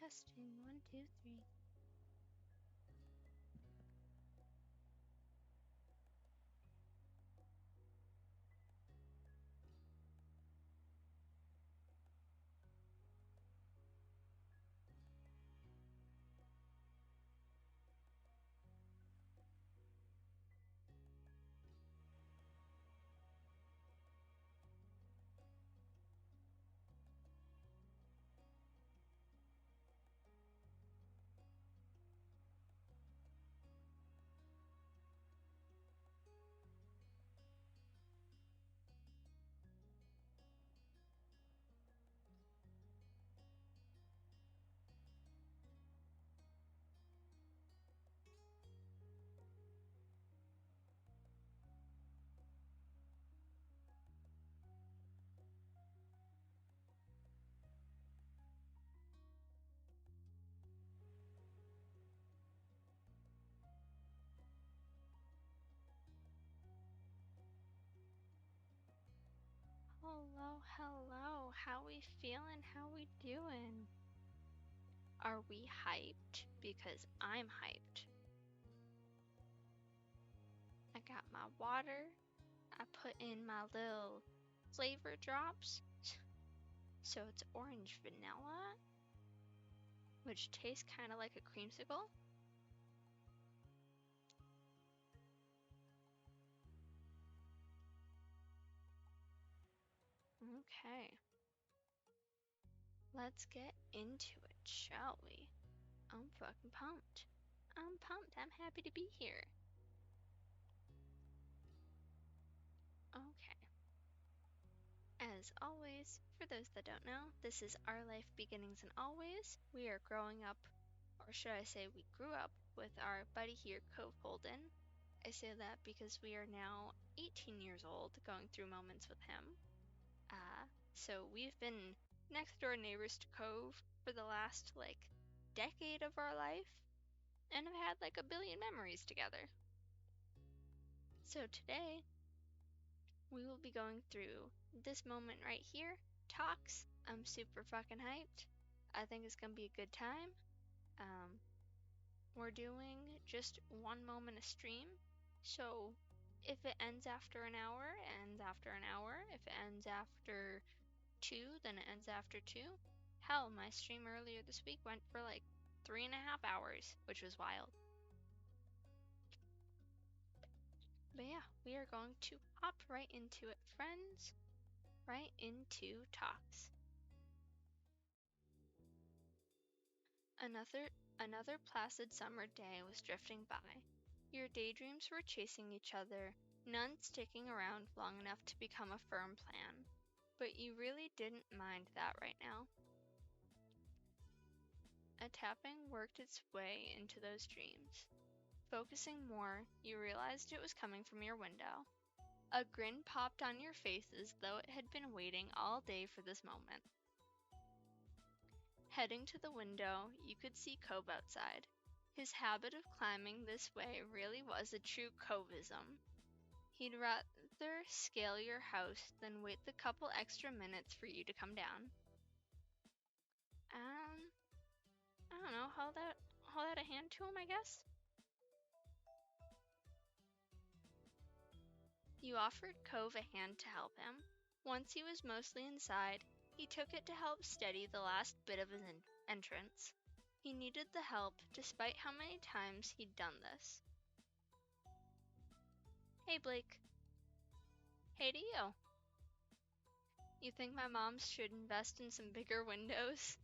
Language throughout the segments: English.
Testing 1, 2, 3. Hello, hello. How we feeling? How we doing? Are we hyped? Because I'm hyped. I got my water. I put in my little flavor drops. So it's orange vanilla, which tastes kind of like a creamsicle. Okay. Let's get into it, shall we? I'm fucking pumped. I'm pumped. I'm happy to be here. Okay. As always, for those that don't know, this is Our Life Beginnings and Always. We are growing up, or should I say we grew up, with our buddy here, Cove Holden. I say that because we are now 18 years old, going through moments with him. So we've been next door neighbors to Cove for the last, decade of our life, and have had, a billion memories together. So today, we will be going through this moment right here, talks. I'm super fucking hyped. I think it's gonna be a good time. We're doing just one moment a stream, so if it ends after an hour, it ends after an hour. If it ends after 2, then it ends after 2. Hell, my stream earlier this week went for 3.5 hours, which was wild. But yeah, we are going to hop right into it, friends. Right into talks. Another placid summer day was drifting by. Your daydreams were chasing each other, none sticking around long enough to become a firm plan. But you really didn't mind that right now. A tapping worked its way into those dreams. Focusing more, you realized it was coming from your window. A grin popped on your face as though it had been waiting all day for this moment. Heading to the window, you could see Cove outside. His habit of climbing this way really was a true Coveism. He'd rather scale your house than wait the couple extra minutes for you to come down. I don't know, hold out a hand to him, I guess? You offered Cove a hand to help him. Once he was mostly inside, he took it to help steady the last bit of his entrance. He needed the help, despite how many times he'd done this. Hey, Blake. Hey to you. You think my mom should invest in some bigger windows?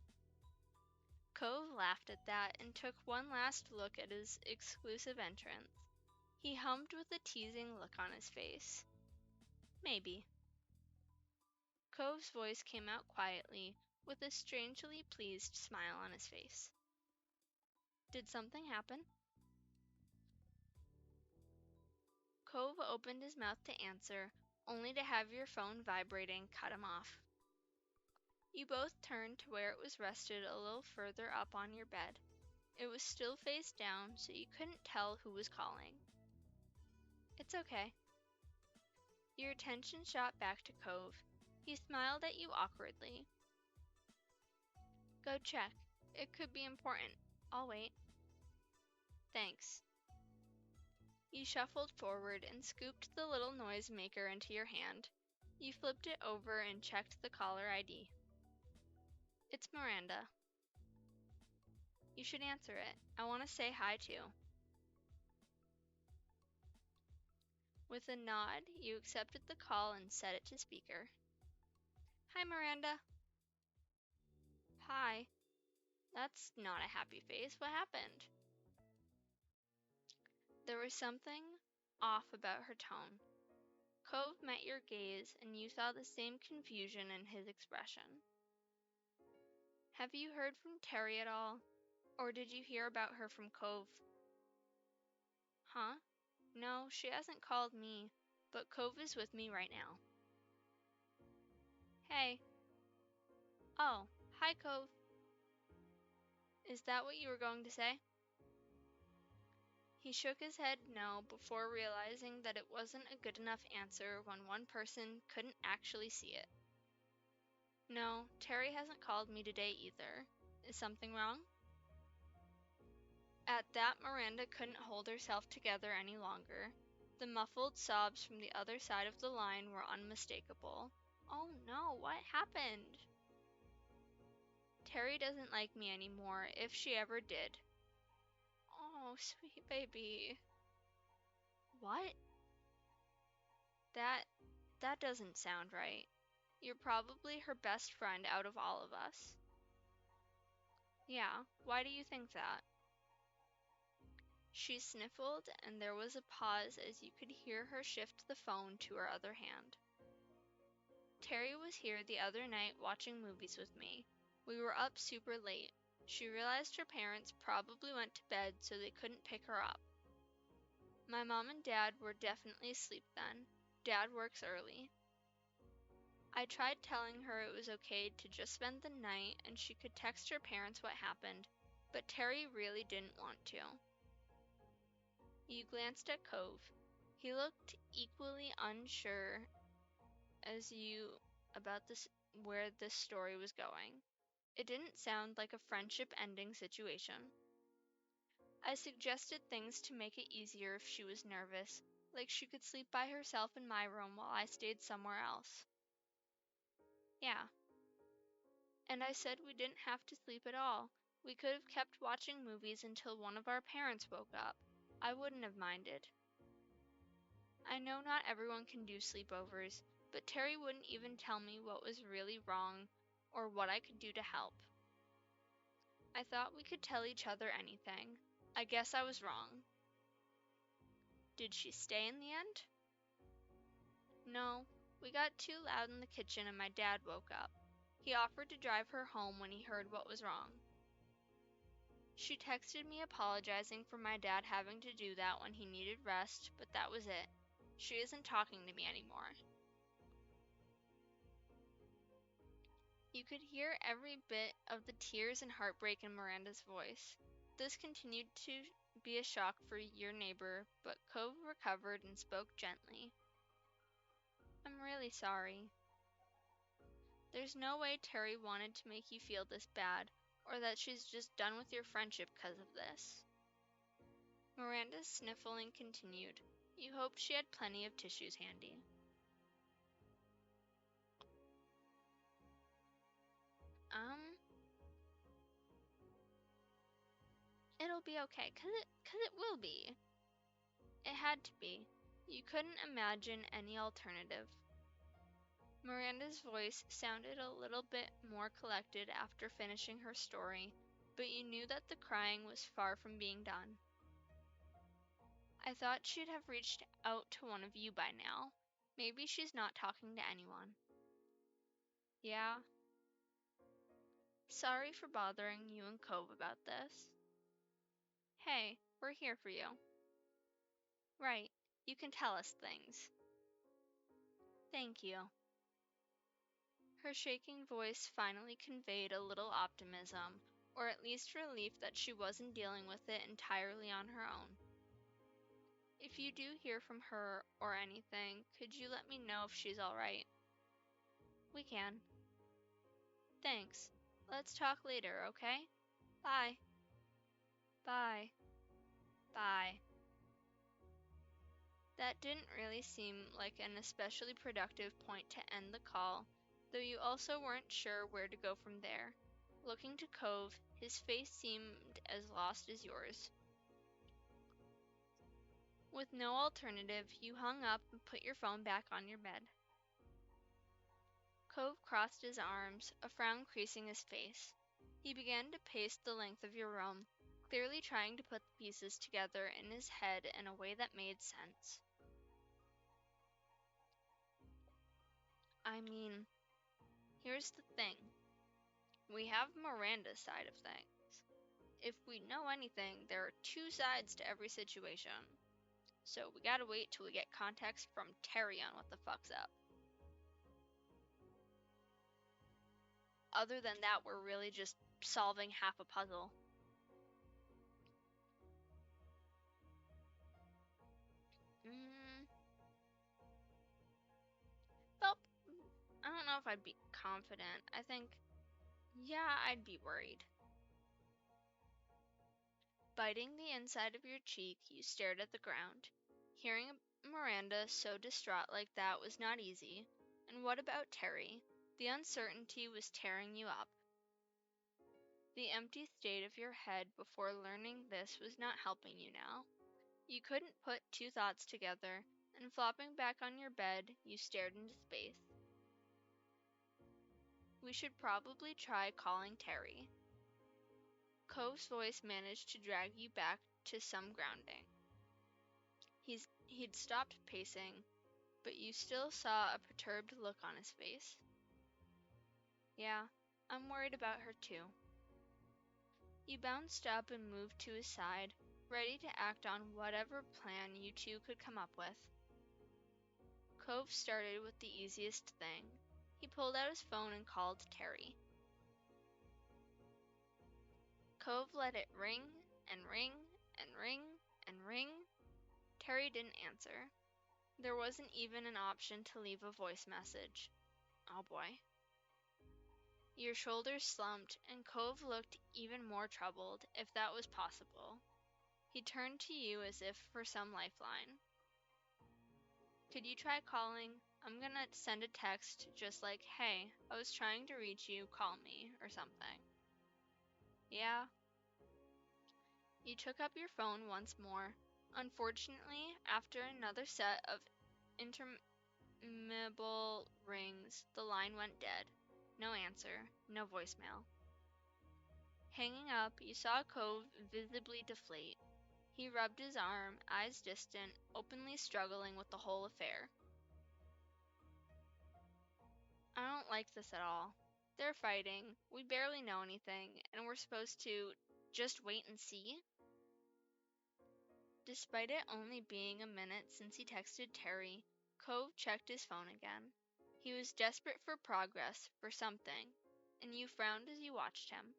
Cove laughed at that and took one last look at his exclusive entrance. He hummed with a teasing look on his face. Maybe. Cove's voice came out quietly, with a strangely pleased smile on his face. Did something happen? Cove opened his mouth to answer, only to have your phone vibrating cut him off. You both turned to where it was rested a little further up on your bed. It was still face down, so you couldn't tell who was calling. It's okay. Your attention shot back to Cove. He smiled at you awkwardly. Go check. It could be important. I'll wait. Thanks. You shuffled forward and scooped the little noisemaker into your hand. You flipped it over and checked the caller ID. It's Miranda. You should answer it. I want to say hi too. With a nod, you accepted the call and set it to speaker. Hi, Miranda. Hi. That's not a happy face. What happened? There was something off about her tone. Cove met your gaze, and you saw the same confusion in his expression. Have you heard from Terry at all? Or did you hear about her from Cove? Huh? No, she hasn't called me, but Cove is with me right now. Hey. Oh, hi, Cove. Is that what you were going to say? He shook his head no before realizing that it wasn't a good enough answer when one person couldn't actually see it. No, Terry hasn't called me today either. Is something wrong? At that, Miranda couldn't hold herself together any longer. The muffled sobs from the other side of the line were unmistakable. Oh no, what happened? Terry doesn't like me anymore, if she ever did. Oh, sweet baby. What? That doesn't sound right. You're probably her best friend out of all of us. Yeah, why do you think that? She sniffled, and there was a pause as you could hear her shift the phone to her other hand. Terry was here the other night watching movies with me. We were up super late. She realized her parents probably went to bed so they couldn't pick her up. My mom and dad were definitely asleep then. Dad works early. I tried telling her it was okay to just spend the night and she could text her parents what happened, but Terry really didn't want to. You glanced at Cove. He looked equally unsure as you about where this story was going. It didn't sound like a friendship ending situation. I suggested things to make it easier if she was nervous, like she could sleep by herself in my room while I stayed somewhere else. Yeah. And I said we didn't have to sleep at all. We could have kept watching movies until one of our parents woke up. I wouldn't have minded. I know not everyone can do sleepovers, but Terry wouldn't even tell me what was really wrong or what I could do to help. I thought we could tell each other anything. I guess I was wrong. Did she stay in the end? No, we got too loud in the kitchen and my dad woke up. He offered to drive her home when he heard what was wrong. She texted me apologizing for my dad having to do that when he needed rest, but that was it. She isn't talking to me anymore. You could hear every bit of the tears and heartbreak in Miranda's voice. This continued to be a shock for your neighbor, but Cove recovered and spoke gently. I'm really sorry. There's no way Terry wanted to make you feel this bad, or that she's just done with your friendship because of this. Miranda's sniffling continued. You hoped she had plenty of tissues handy. It'll be okay, 'cause it will be. It had to be. You couldn't imagine any alternative. Miranda's voice sounded a little bit more collected after finishing her story, but you knew that the crying was far from being done. I thought she'd have reached out to one of you by now. Maybe she's not talking to anyone. Yeah. Sorry for bothering you and Cove about this. Hey, we're here for you. Right, you can tell us things. Thank you. Her shaking voice finally conveyed a little optimism, or at least relief that she wasn't dealing with it entirely on her own. If you do hear from her or anything, could you let me know if she's alright? We can. Thanks. Let's talk later, okay? Bye. Bye. Bye. That didn't really seem like an especially productive point to end the call, though you also weren't sure where to go from there. Looking to Cove, his face seemed as lost as yours. With no alternative, you hung up and put your phone back on your bed. Cove crossed his arms, a frown creasing his face. He began to pace the length of your room, clearly trying to put the pieces together in his head in a way that made sense. I mean, here's the thing. We have Miranda's side of things. If we know anything, there are two sides to every situation. So we gotta wait till we get context from Terry on what the fuck's up. Other than that, we're really just solving half a puzzle. Well, I don't know if I'd be confident. I think, yeah, I'd be worried. Biting the inside of your cheek, you stared at the ground. Hearing Miranda so distraught like that was not easy. And what about Terry? The uncertainty was tearing you up. The empty state of your head before learning this was not helping you now. You couldn't put two thoughts together, and flopping back on your bed, you stared into space. We should probably try calling Terry. Cove's voice managed to drag you back to some grounding. He'd stopped pacing, but you still saw a perturbed look on his face. Yeah, I'm worried about her too. You bounced up and moved to his side, ready to act on whatever plan you two could come up with. Cove started with the easiest thing. He pulled out his phone and called Terry. Cove let it ring and ring and ring and ring. Terry didn't answer. There wasn't even an option to leave a voice message. Oh boy. Your shoulders slumped, and Cove looked even more troubled, if that was possible. He turned to you as if for some lifeline. Could you try calling? I'm gonna send a text just like, hey, I was trying to reach you, call me, or something. Yeah. You took up your phone once more. Unfortunately, after another set of interminable rings, the line went dead. No answer, no voicemail. Hanging up, you saw Cove visibly deflate. He rubbed his arm, eyes distant, openly struggling with the whole affair. I don't like this at all. They're fighting, we barely know anything, and we're supposed to just wait and see? Despite it only being a minute since he texted Terry, Cove checked his phone again. He was desperate for progress, for something, and you frowned as you watched him.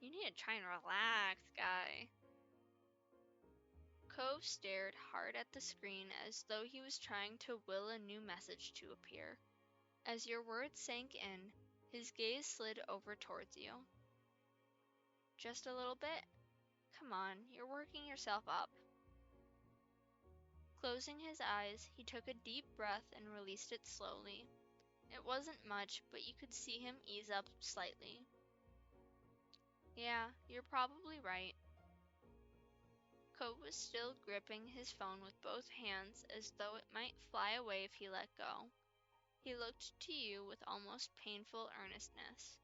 You need to try and relax, guy. Cove stared hard at the screen as though he was trying to will a new message to appear. As your words sank in, his gaze slid over towards you. Just a little bit? Come on, you're working yourself up. Closing his eyes, he took a deep breath and released it slowly. It wasn't much, but you could see him ease up slightly. Yeah, you're probably right. Cove was still gripping his phone with both hands as though it might fly away if he let go. He looked to you with almost painful earnestness.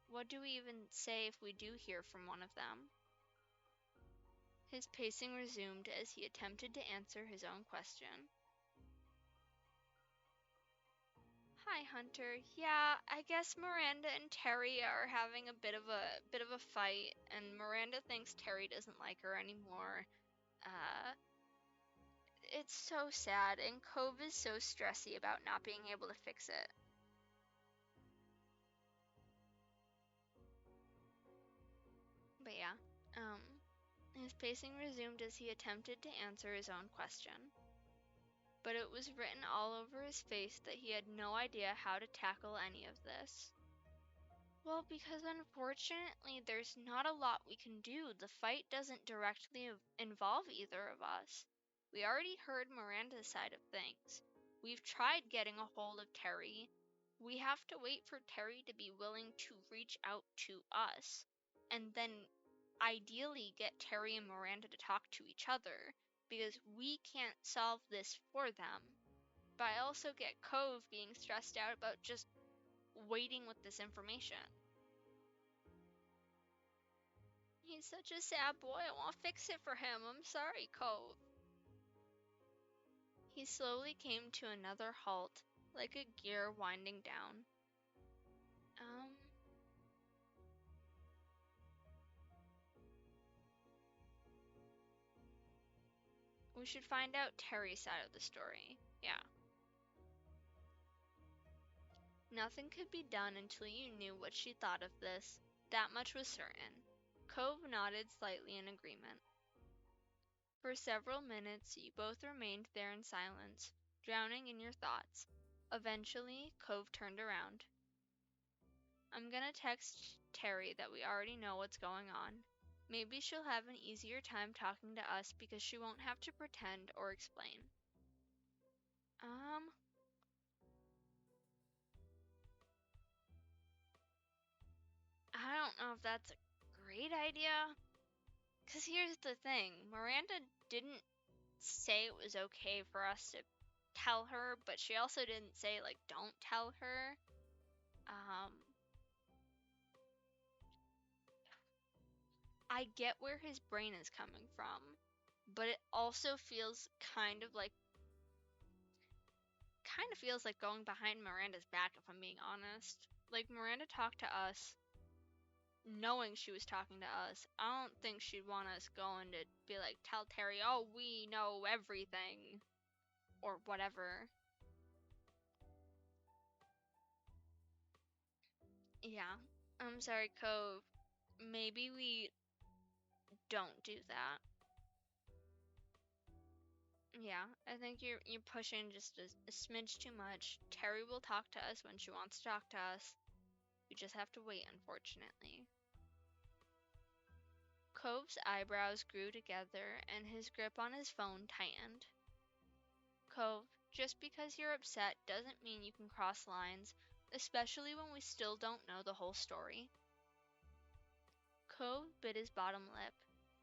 What do we even say if we do hear from one of them? His pacing resumed as he attempted to answer his own question. Hi, Hunter. Yeah, I guess Miranda and Terry are having a bit of a fight, and Miranda thinks Terry doesn't like her anymore. It's so sad, and Cove is so stressy about not being able to fix it. But yeah, his pacing resumed as he attempted to answer his own question. but it was written all over his face that he had no idea how to tackle any of this. Well, because unfortunately, there's not a lot we can do. The fight doesn't directly involve either of us. We already heard Miranda's side of things. We've tried getting a hold of Terry. We have to wait for Terry to be willing to reach out to us, and then ideally get Terry and Miranda to talk to each other, because we can't solve this for them. But I also get Cove being stressed out about just waiting with this information. He's such a sad boy. I want to fix it for him. I'm sorry, Cove. He slowly came to another halt, like a gear winding down. We should find out Terry's side of the story. Yeah. Nothing could be done until you knew what she thought of this. That much was certain. Cove nodded slightly in agreement. For several minutes, you both remained there in silence, drowning in your thoughts. Eventually, Cove turned around. I'm gonna text Terry that we already know what's going on. Maybe she'll have an easier time talking to us because she won't have to pretend or explain. I don't know if that's a great idea. Because here's the thing, Miranda didn't say it was okay for us to tell her, but she also didn't say, like, don't tell her. I get where his brain is coming from, but it also feels kind of going behind Miranda's back, if I'm being honest. Like, Miranda talked to us knowing she was talking to us. I don't think she'd want us going to be like, tell Terry, oh, we know everything, or whatever. Yeah, I'm sorry, Cove. Maybe we don't do that. Yeah, I think you're pushing just a smidge too much. Terry will talk to us when she wants to talk to us. We just have to wait, unfortunately. Cove's eyebrows grew together and his grip on his phone tightened. Cove, just because you're upset doesn't mean you can cross lines, especially when we still don't know the whole story. Cove bit his bottom lip.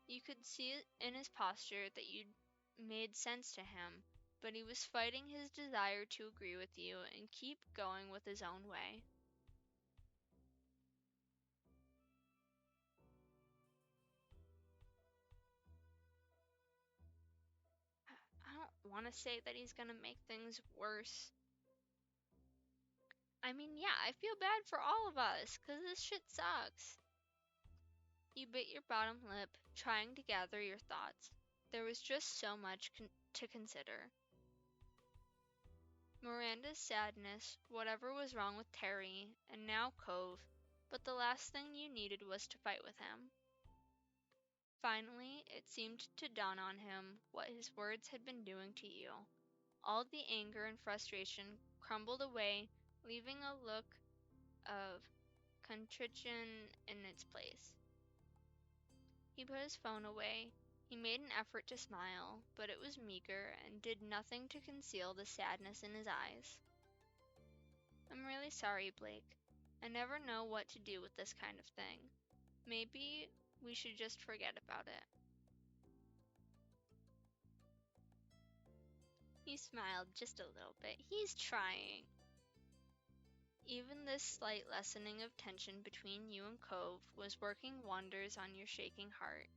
You could see it in his posture that you'd made sense to him, but he was fighting his desire to agree with you and keep going with his own way. I don't want to say that he's gonna make things worse. I mean, yeah, I feel bad for all of us, 'cause this shit sucks. You bit your bottom lip, trying to gather your thoughts. There was just so much to consider. Miranda's sadness, whatever was wrong with Terry, and now Cove, but the last thing you needed was to fight with him. Finally, it seemed to dawn on him what his words had been doing to you. All the anger and frustration crumbled away, leaving a look of contrition in its place. He put his phone away. He made an effort to smile, but it was meager and did nothing to conceal the sadness in his eyes. I'm really sorry, Blake. I never know what to do with this kind of thing. Maybe we should just forget about it. He smiled just a little bit. He's trying. Even this slight lessening of tension between you and Cove was working wonders on your shaking heart.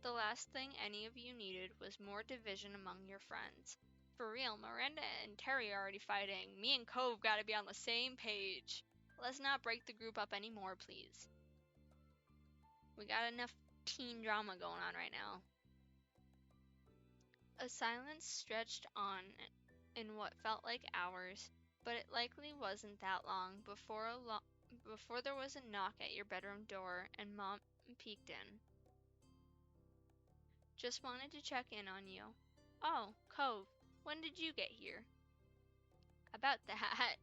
The last thing any of you needed was more division among your friends. For real, Miranda and Terry are already fighting. Me and Cove gotta be on the same page. Let's not break the group up anymore, please. We got enough teen drama going on right now. A silence stretched on in what felt like hours, but it likely wasn't that long before there was a knock at your bedroom door and Mom peeked in. Just wanted to check in on you. Oh, Cove, When did you get here? About that,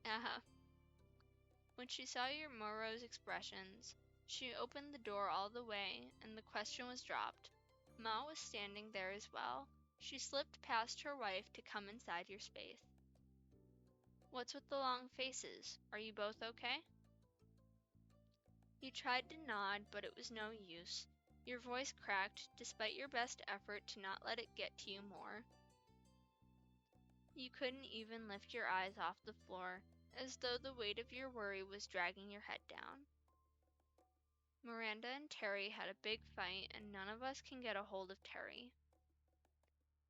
When she saw your morose expressions, she opened the door all the way, and the question was dropped. Ma was standing there as well. She slipped past her wife to come inside your space. What's with the long faces? Are you both okay? You tried to nod, but it was no use. Your voice cracked, despite your best effort to not let it get to you more. You couldn't even lift your eyes off the floor, as though the weight of your worry was dragging your head down. Miranda and Terry had a big fight, and none of us can get a hold of Terry.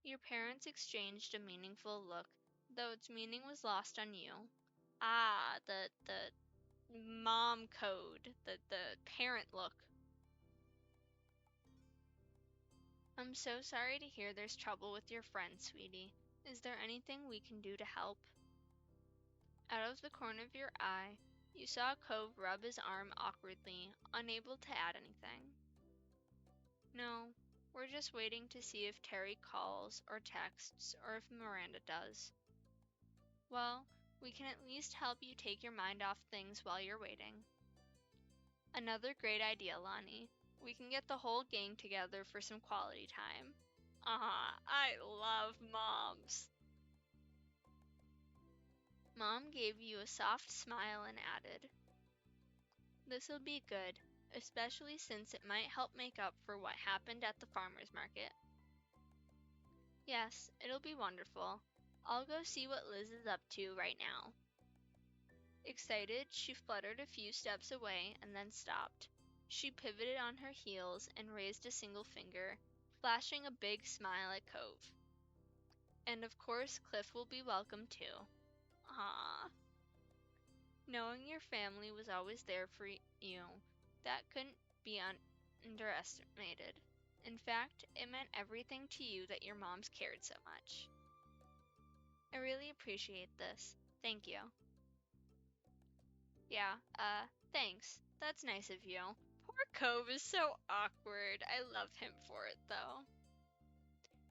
Your parents exchanged a meaningful look, though its meaning was lost on you. The mom code, the parent look. I'm so sorry to hear there's trouble with your friend, sweetie. Is there anything we can do to help? Out of the corner of your eye, you saw Cove rub his arm awkwardly, unable to add anything. No, we're just waiting to see if Terry calls or texts or if Miranda does. Well, we can at least help you take your mind off things while you're waiting. Another great idea, Lonnie. We can get the whole gang together for some quality time. I love moms. Mom gave you a soft smile and added, "This'll be good, especially since it might help make up for what happened at the farmer's market." Yes, it'll be wonderful. I'll go see what Liz is up to right now. Excited, she fluttered a few steps away and then stopped. She pivoted on her heels and raised a single finger, flashing a big smile at Cove. And of course, Cliff will be welcome too. Ah. Knowing your family was always there for you, that couldn't be underestimated. In fact, it meant everything to you that your moms cared so much. I really appreciate this. Thank you. Yeah, thanks. That's nice of you. Poor Cove is so awkward. I love him for it, though.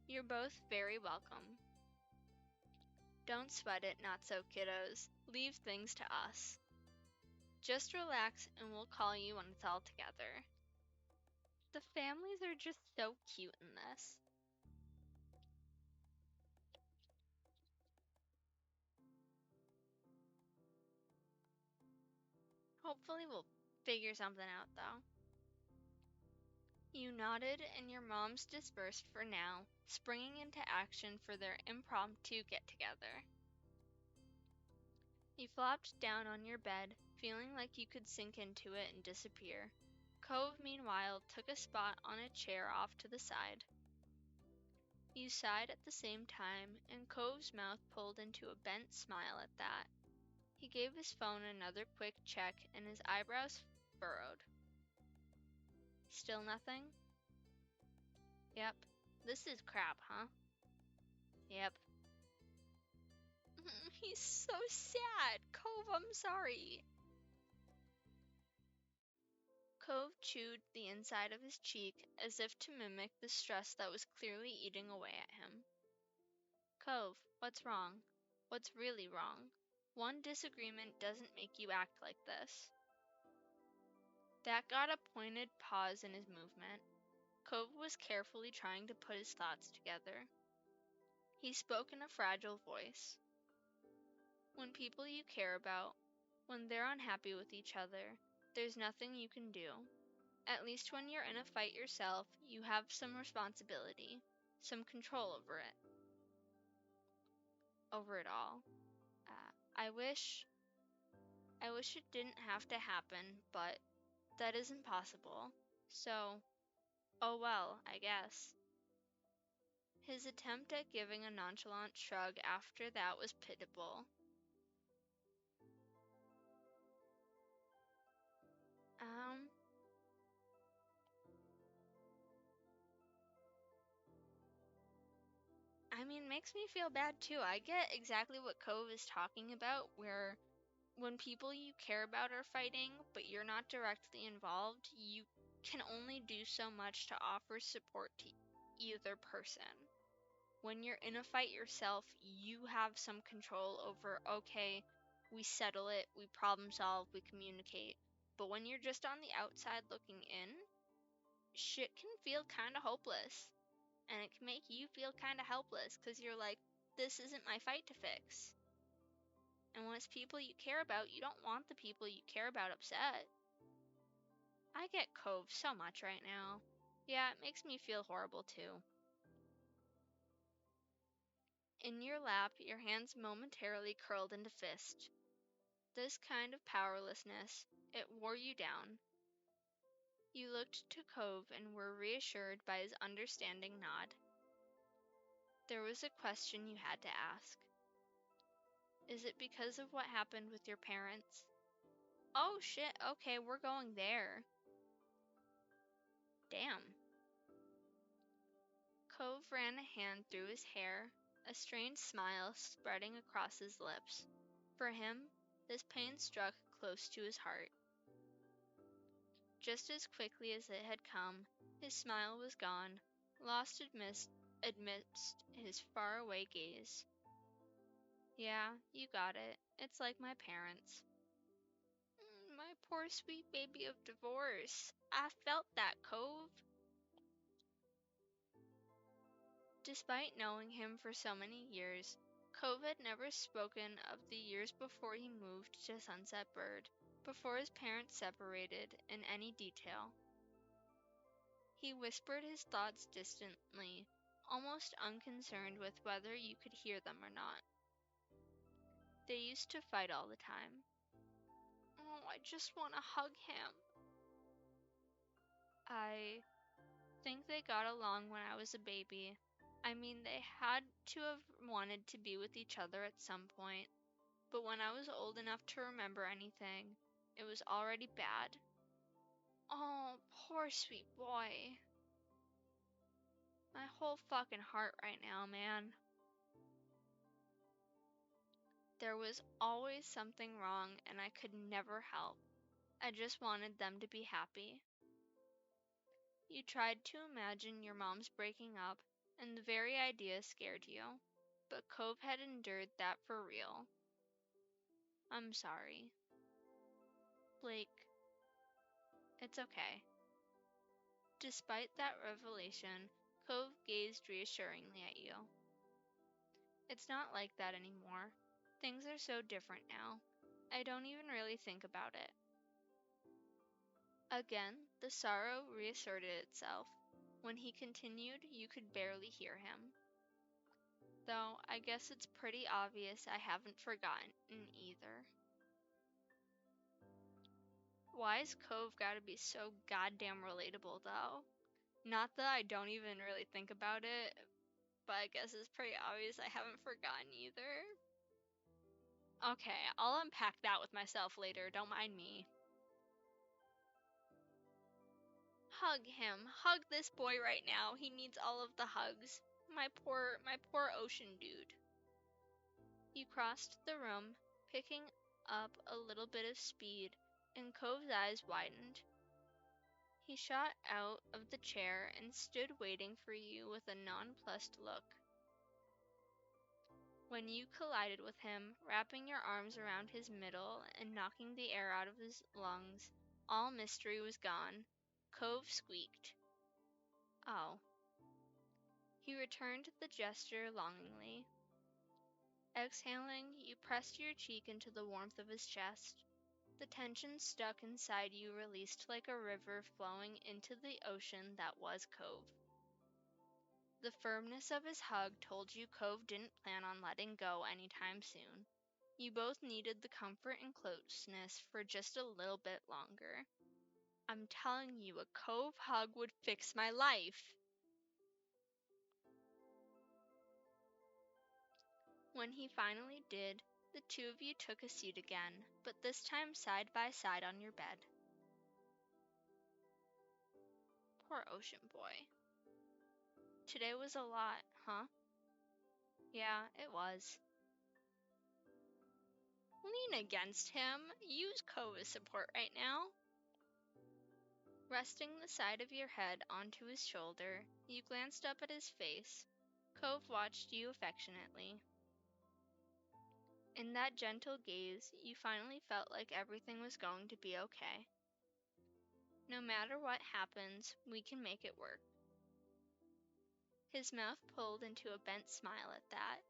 You're both very welcome. Don't sweat it, not so kiddos. Leave things to us. Just relax and we'll call you when it's all together. The families are just so cute in this. Hopefully we'll figure something out, though. You nodded and your moms dispersed for now, springing into action for their impromptu get-together. You flopped down on your bed, feeling like you could sink into it and disappear. Cove, meanwhile, took a spot on a chair off to the side. You sighed at the same time, and Cove's mouth pulled into a bent smile at that. He gave his phone another quick check, and his eyebrows furrowed. Still nothing? Yep. This is crap, huh? Yep. He's so sad. Cove, I'm sorry. Cove chewed the inside of his cheek as if to mimic the stress that was clearly eating away at him. Cove, what's wrong? What's really wrong? One disagreement doesn't make you act like this. That got a pointed pause in his movement. Cove was carefully trying to put his thoughts together. He spoke in a fragile voice. When people you care about, when they're unhappy with each other, there's nothing you can do. At least when you're in a fight yourself, you have some responsibility, some control over it. Over it all. I wish it didn't have to happen, but that isn't possible. So, oh well, I guess. His attempt at giving a nonchalant shrug after that was pitiable. Makes me feel bad too. I get exactly what Cove is talking about, where when people you care about are fighting, but you're not directly involved, you can only do so much to offer support to either person. When you're in a fight yourself, you have some control over, okay, we settle it, we problem solve, we communicate. But when you're just on the outside looking in, shit can feel kind of hopeless. And it can make you feel kind of helpless because you're like, this isn't my fight to fix. And when it's people you care about, you don't want the people you care about upset. I get Cove so much right now. Yeah, it makes me feel horrible too. In your lap, your hands momentarily curled into fist. This kind of powerlessness, it wore you down. You looked to Cove and were reassured by his understanding nod. There was a question you had to ask. Is it because of what happened with your parents? Oh shit, okay, we're going there. Damn. Cove ran a hand through his hair, a strange smile spreading across his lips. For him, this pain struck close to his heart. Just as quickly as it had come, his smile was gone, lost amidst his faraway gaze. Yeah, you got it. It's like my parents. My poor sweet baby of divorce. I felt that, Cove. Despite knowing him for so many years, Cove had never spoken of the years before he moved to Sunset Bird, before his parents separated, in any detail. He whispered his thoughts distantly, almost unconcerned with whether you could hear them or not. They used to fight all the time. Oh, I just want to hug him. I think they got along when I was a baby. I mean, they had to have wanted to be with each other at some point, but when I was old enough to remember anything, it was already bad. Oh, poor sweet boy. My whole fucking heart right now, man. There was always something wrong and I could never help. I just wanted them to be happy. You tried to imagine your mom's breaking up, and the very idea scared you. But Cove had endured that for real. I'm sorry. Blake, it's okay. Despite that revelation, Cove gazed reassuringly at you. It's not like that anymore. Things are so different now. I don't even really think about it. Again, the sorrow reasserted itself. When he continued, you could barely hear him. Though, I guess it's pretty obvious I haven't forgotten either. Why's Cove gotta be so goddamn relatable, though? Not that I don't even really think about it, but I guess it's pretty obvious I haven't forgotten either. Okay, I'll unpack that with myself later, don't mind me. Hug him. Hug this boy right now. He needs all of the hugs. My poor ocean dude. You crossed the room, picking up a little bit of speed, and Cove's eyes widened. He shot out of the chair and stood waiting for you with a nonplussed look. When you collided with him, wrapping your arms around his middle and knocking the air out of his lungs, all mystery was gone. Cove squeaked. Oh. He returned the gesture longingly. Exhaling, you pressed your cheek into the warmth of his chest. The tension stuck inside you released like a river flowing into the ocean that was Cove. The firmness of his hug told you Cove didn't plan on letting go anytime soon. You both needed the comfort and closeness for just a little bit longer. I'm telling you, a Cove hug would fix my life. When he finally did, the two of you took a seat again, but this time side by side on your bed. Poor ocean boy. Today was a lot, huh? Yeah, it was. Lean against him. Use Cove as support right now. Resting the side of your head onto his shoulder, you glanced up at his face. Cove watched you affectionately. In that gentle gaze, you finally felt like everything was going to be okay. No matter what happens, we can make it work. His mouth pulled into a bent smile at that.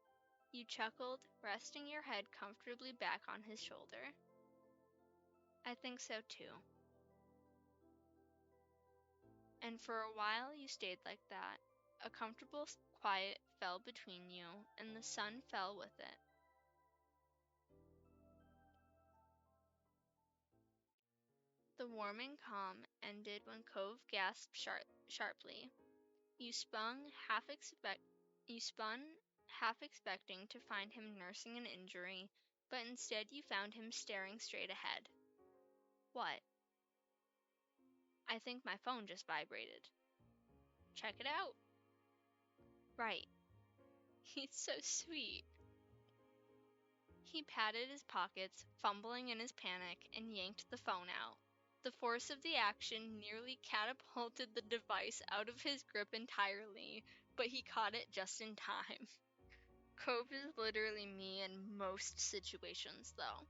You chuckled, resting your head comfortably back on his shoulder. I think so too. And for a while you stayed like that. A comfortable quiet fell between you, and the sun fell with it. The warming calm ended when Cove gasped sharply. You spun, half expecting to find him nursing an injury, but instead you found him staring straight ahead. What? I think my phone just vibrated. Check it out. Right. He's so sweet. He patted his pockets, fumbling in his panic, and yanked the phone out. The force of the action nearly catapulted the device out of his grip entirely, but he caught it just in time. Cove is literally me in most situations, though.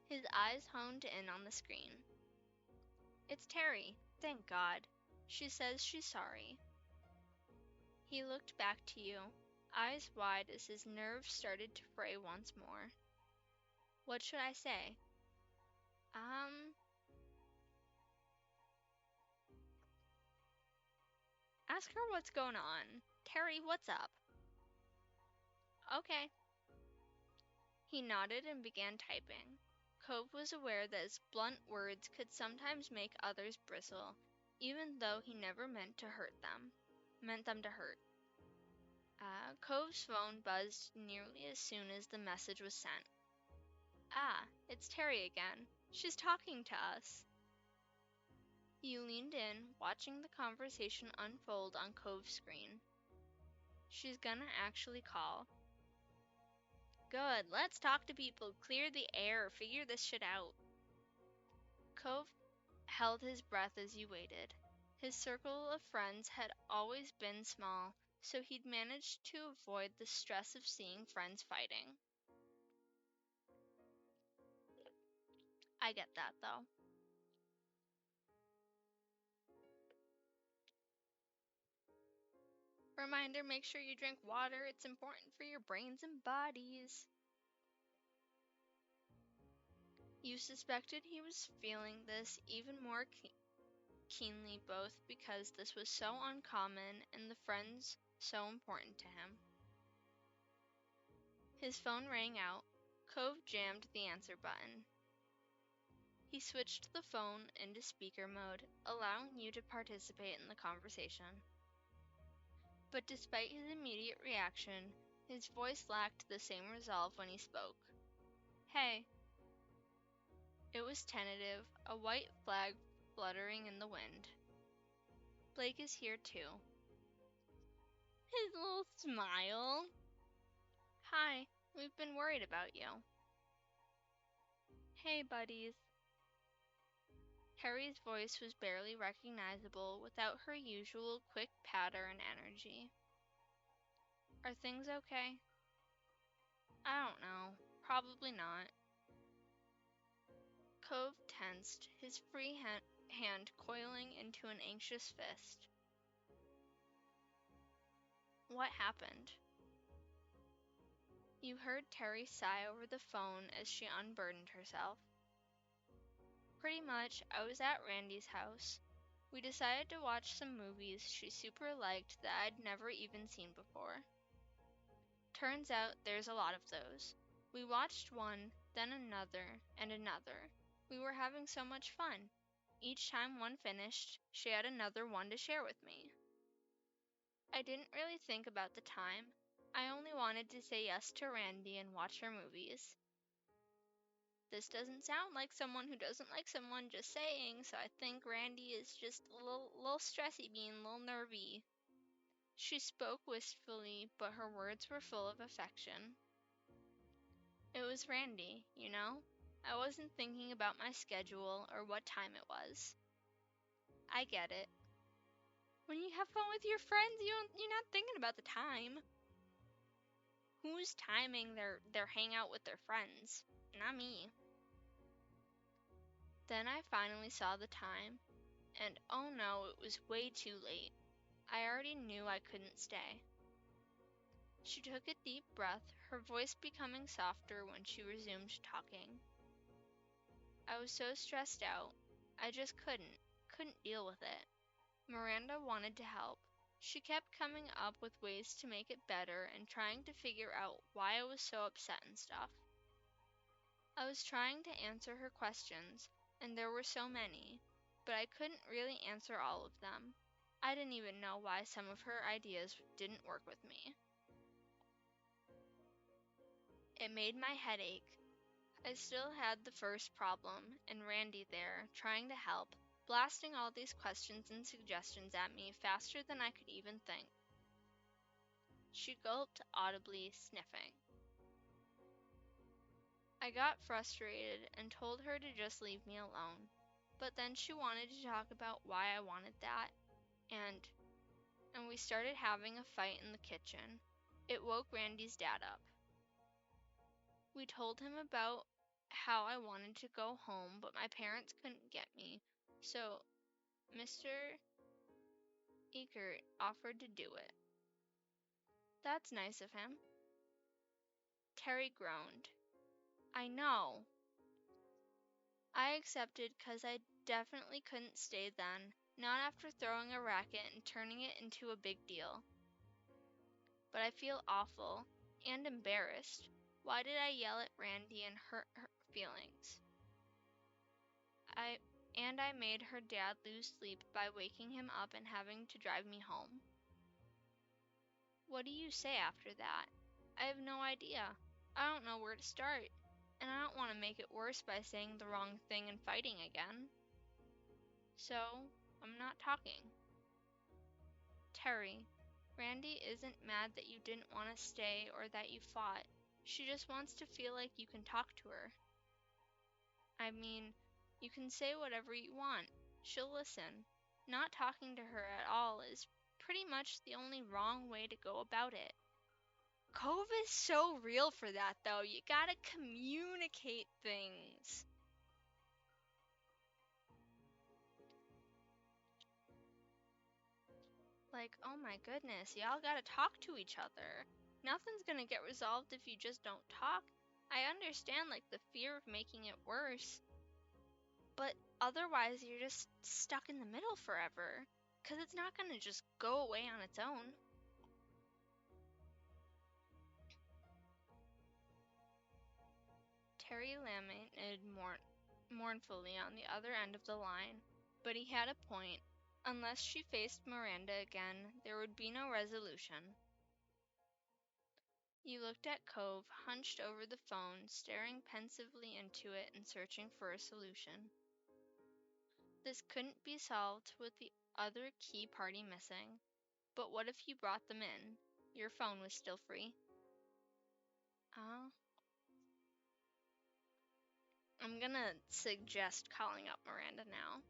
His eyes honed in on the screen. It's Terry, thank God. She says she's sorry. He looked back to you, eyes wide as his nerves started to fray once more. What should I say? Ask her what's going on. Terry, what's up? Okay. He nodded and began typing. Cove was aware that his blunt words could sometimes make others bristle, even though he never meant them to hurt. Cove's phone buzzed nearly as soon as the message was sent. Ah, it's Terry again. She's talking to us. You leaned in, watching the conversation unfold on Cove's screen. She's gonna actually call. Good, let's talk to people, clear the air, figure this shit out. Cove held his breath as you waited. His circle of friends had always been small, so he'd managed to avoid the stress of seeing friends fighting. I get that, though. Reminder, make sure you drink water. It's important for your brains and bodies. You suspected he was feeling this even more keenly, both because this was so uncommon and the friends so important to him. His phone rang out. Cove jammed the answer button. He switched the phone into speaker mode, allowing you to participate in the conversation. But despite his immediate reaction, his voice lacked the same resolve when he spoke. Hey. It was tentative, a white flag fluttering in the wind. Blake is here too. His little smile. Hi, we've been worried about you. Hey, buddies. Harry's voice was barely recognizable without her usual quick patter and energy. Are things okay? I don't know. Probably not. Cove tensed, his free hand coiling into an anxious fist. What happened? You heard Terry sigh over the phone as she unburdened herself. Pretty much, I was at Randy's house. We decided to watch some movies she super liked that I'd never even seen before. Turns out there's a lot of those. We watched one, then another, and another. We were having so much fun. Each time one finished, she had another one to share with me. I didn't really think about the time. I only wanted to say yes to Randy and watch her movies. This doesn't sound like someone who doesn't like someone, just saying, so I think Randy is just a little stressy, being a little nervy. She spoke wistfully, but her words were full of affection. It was Randy, you know? I wasn't thinking about my schedule or what time it was. I get it. When you have fun with your friends, you're not thinking about the time. Who's timing their hangout with their friends? Not me. Then I finally saw the time, and oh no, it was way too late. I already knew I couldn't stay. She took a deep breath, her voice becoming softer when she resumed talking. I was so stressed out, I just couldn't deal with it. Miranda wanted to help. She kept coming up with ways to make it better and trying to figure out why I was so upset and stuff. I was trying to answer her questions, and there were so many, but I couldn't really answer all of them. I didn't even know why some of her ideas didn't work with me. It made my head ache. I still had the first problem, and Randy there, trying to help, blasting all these questions and suggestions at me faster than I could even think. She gulped audibly, sniffing. I got frustrated and told her to just leave me alone, but then she wanted to talk about why I wanted that, and we started having a fight in the kitchen. It woke Randy's dad up. We told him about how I wanted to go home, but my parents couldn't get me, so Mr. Eckert offered to do it. That's nice of him. Terry groaned. I know. I accepted because I definitely couldn't stay then, not after throwing a racket and turning it into a big deal. But I feel awful and embarrassed. Why did I yell at Randy and hurt her feelings? I made her dad lose sleep by waking him up and having to drive me home. What do you say after that? I have no idea. I don't know where to start, and I don't want to make it worse by saying the wrong thing and fighting again. So, I'm not talking. Terry, Randy isn't mad that you didn't want to stay or that you fought. She just wants to feel like you can talk to her. I mean, you can say whatever you want. She'll listen. Not talking to her at all is pretty much the only wrong way to go about it. Cove is so real for that, though. You gotta communicate things. Like, oh my goodness, y'all gotta talk to each other. Nothing's gonna get resolved if you just don't talk. I understand, like, the fear of making it worse, but otherwise you're just stuck in the middle forever, 'cause it's not gonna just go away on its own. Terry lamented mournfully on the other end of the line, but he had a point. Unless she faced Miranda again, there would be no resolution. You looked at Cove, hunched over the phone, staring pensively into it and searching for a solution. This couldn't be solved with the other key party missing, but what if you brought them in? Your phone was still free. I'm gonna suggest calling up Miranda now.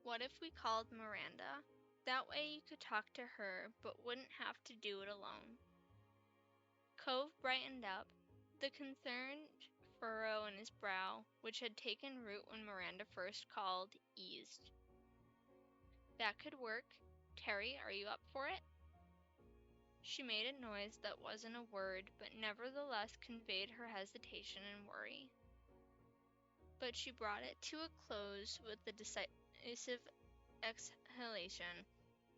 What if we called Miranda? That way you could talk to her, but wouldn't have to do it alone. Cove brightened up. The concerned furrow in his brow, which had taken root when Miranda first called, eased. That could work. Terry, are you up for it? She made a noise that wasn't a word, but nevertheless conveyed her hesitation and worry. But she brought it to a close with a decisive exhalation,